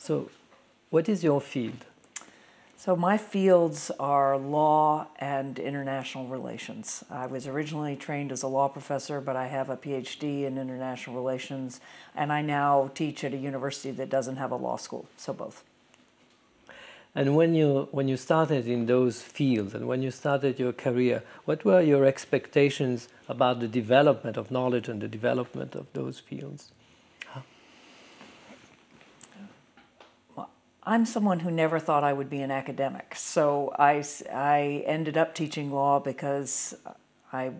So, what is your field? So my fields are law and international relations. I was originally trained as a law professor, but I have a PhD in international relations, and I now teach at a university that doesn't have a law school, so both. And when you started in those fields and when you started your career, what were your expectations about the development of knowledge and the development of those fields? I'm someone who never thought I would be an academic, so I ended up teaching law because I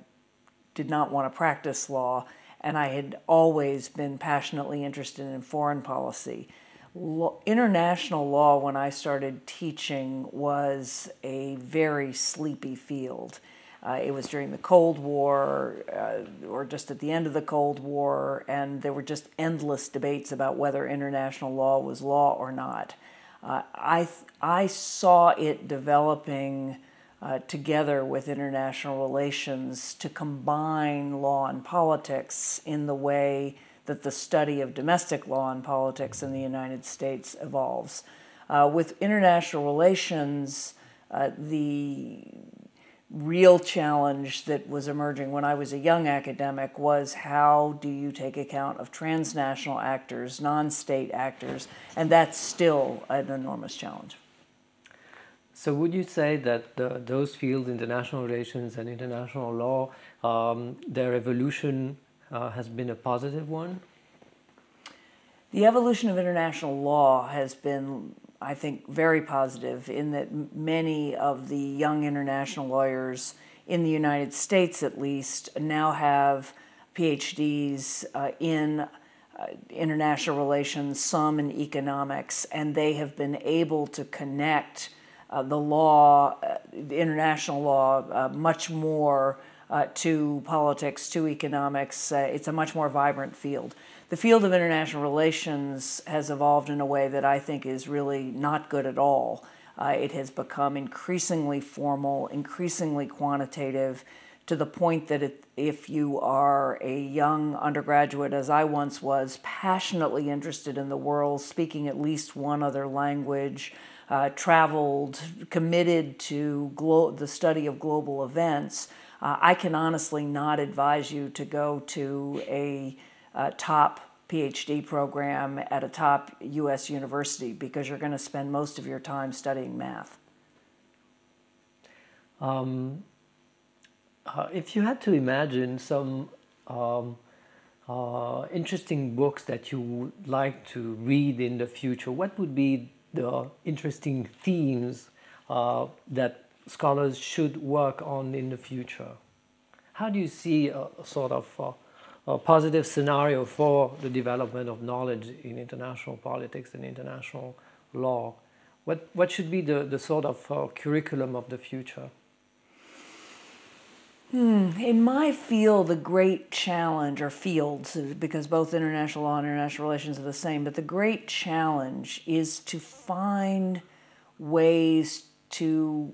did not want to practice law, and I had always been passionately interested in foreign policy. International law, when I started teaching, was a very sleepy field. It was during the Cold War, or just at the end of the Cold War, and there were just endless debates about whether international law was law or not. I saw it developing together with international relations to combine law and politics in the way that the study of domestic law and politics in the United States evolves. With international relations, the real challenge that was emerging when I was a young academic was how do you take account of transnational actors, non-state actors, and that's still an enormous challenge. So would you say that those fields, international relations and international law, their evolution has been a positive one? The evolution of international law has been, I think, very positive in that many of the young international lawyers in the United States, at least, now have PhDs in international relations, some in economics, and they have been able to connect the law, the international law, much more to politics, to economics. It's a much more vibrant field. The field of international relations has evolved in a way that I think is really not good at all. It has become increasingly formal, increasingly quantitative, to the point that if you are a young undergraduate, as I once was, passionately interested in the world, speaking at least one other language, traveled, committed to the study of global events, I can honestly not advise you to go to a top PhD program at a top U.S. university because you're going to spend most of your time studying math. If you had to imagine some interesting books that you would like to read in the future, what would be the interesting themes that scholars should work on in the future? How do you see a sort of a positive scenario for the development of knowledge in international politics and international law? What should be the sort of curriculum of the future? In my field, the great challenge, or fields, because both international law and international relations are the same, but the great challenge is to find ways to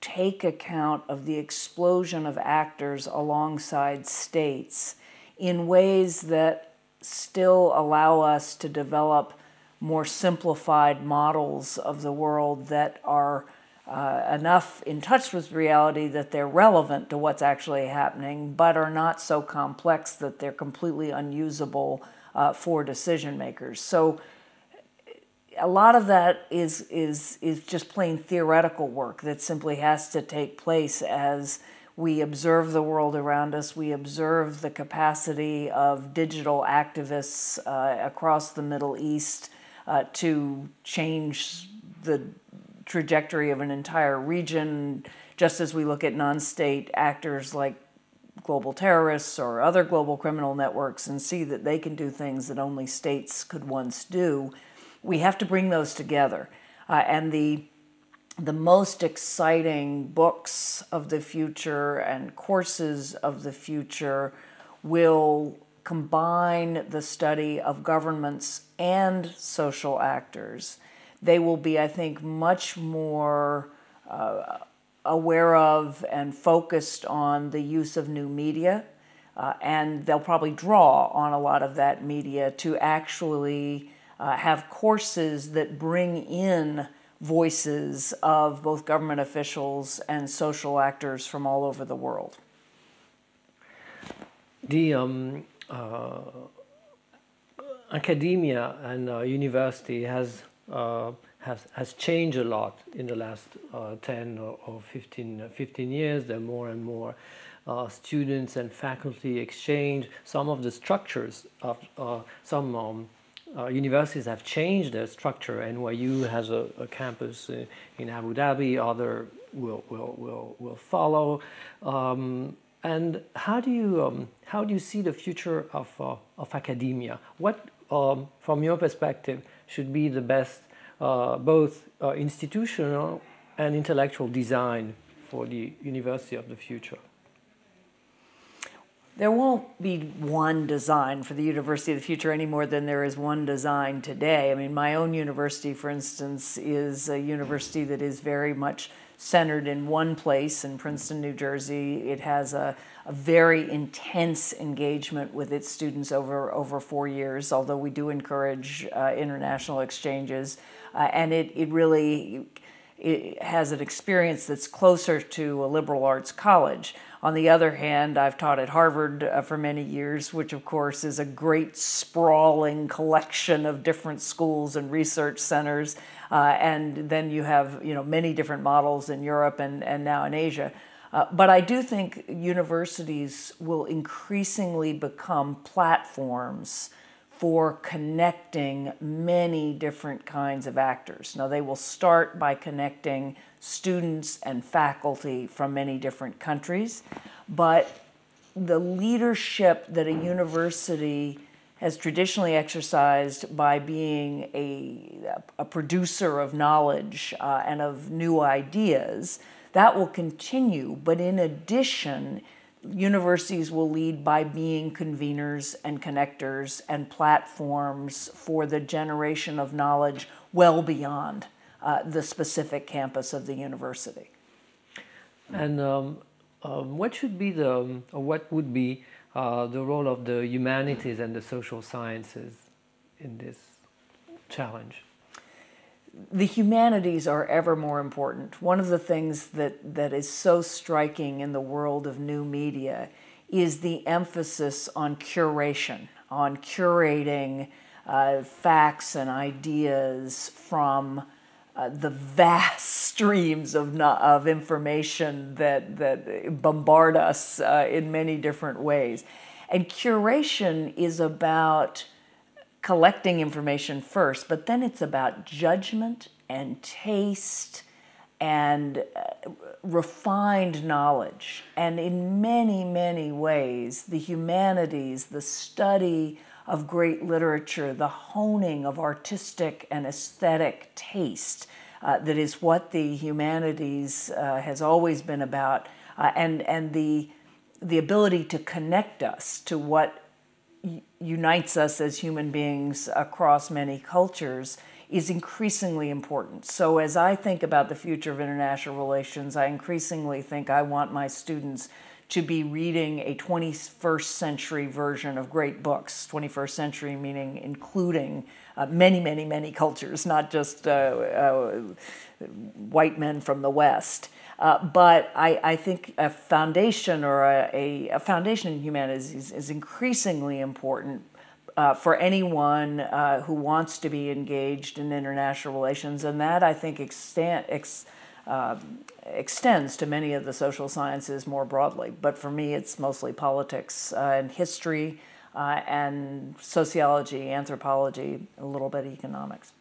take account of the explosion of actors alongside states in ways that still allow us to develop more simplified models of the world that are enough in touch with reality that they're relevant to what's actually happening, but are not so complex that they're completely unusable for decision makers. So a lot of that is just plain theoretical work that simply has to take place as we observe the world around us. We observe the capacity of digital activists across the Middle East to change the trajectory of an entire region, just as we look at non-state actors like global terrorists or other global criminal networks and see that they can do things that only states could once do. We have to bring those together. And the most exciting books of the future and courses of the future will combine the study of governments and social actors. They will be, I think, much more aware of and focused on the use of new media, and they'll probably draw on a lot of that media to actually have courses that bring in voices of both government officials and social actors from all over the world. The academia and university has changed a lot in the last 10 or 15 years. There are more and more students and faculty exchange. Some of the structures of some universities have changed their structure. NYU has a campus in Abu Dhabi. Other will follow. And how do you see the future of academia? What, from your perspective, should be the best both institutional and intellectual design for the university of the future? There won't be one design for the University of the Future any more than there is one design today. I mean, my own university, for instance, is a university that is very much centered in one place in Princeton, New Jersey. It has a very intense engagement with its students over 4 years, although we do encourage international exchanges. And it really has an experience that's closer to a liberal arts college. On the other hand, I've taught at Harvard for many years, which of course is a great sprawling collection of different schools and research centers. And then you have many different models in Europe and now in Asia. But I do think universities will increasingly become platforms for connecting many different kinds of actors. Now, they will start by connecting students and faculty from many different countries, but the leadership that a university has traditionally exercised by being a producer of knowledge and of new ideas, that will continue. But in addition, universities will lead by being conveners and connectors and platforms for the generation of knowledge well beyond the specific campus of the university. And what would be the role of the humanities and the social sciences in this challenge? The humanities are ever more important. One of the things that is so striking in the world of new media is the emphasis on curation, on curating facts and ideas from the vast streams of information that bombard us in many different ways. And curation is about collecting information first, but then it's about judgment and taste and refined knowledge. And in many, many ways, the humanities, the study of great literature, the honing of artistic and aesthetic taste, that is what the humanities has always been about, and the ability to connect us to what unites us as human beings across many cultures is increasingly important. So as I think about the future of international relations, I increasingly think I want my students to be reading a 21st century version of great books. 21st century meaning including many, many, many cultures, not just white men from the West. But I think a foundation or a foundation in humanities is increasingly important for anyone who wants to be engaged in international relations, and that I think extends to many of the social sciences more broadly. But for me, it's mostly politics and history and sociology, anthropology, a little bit economics.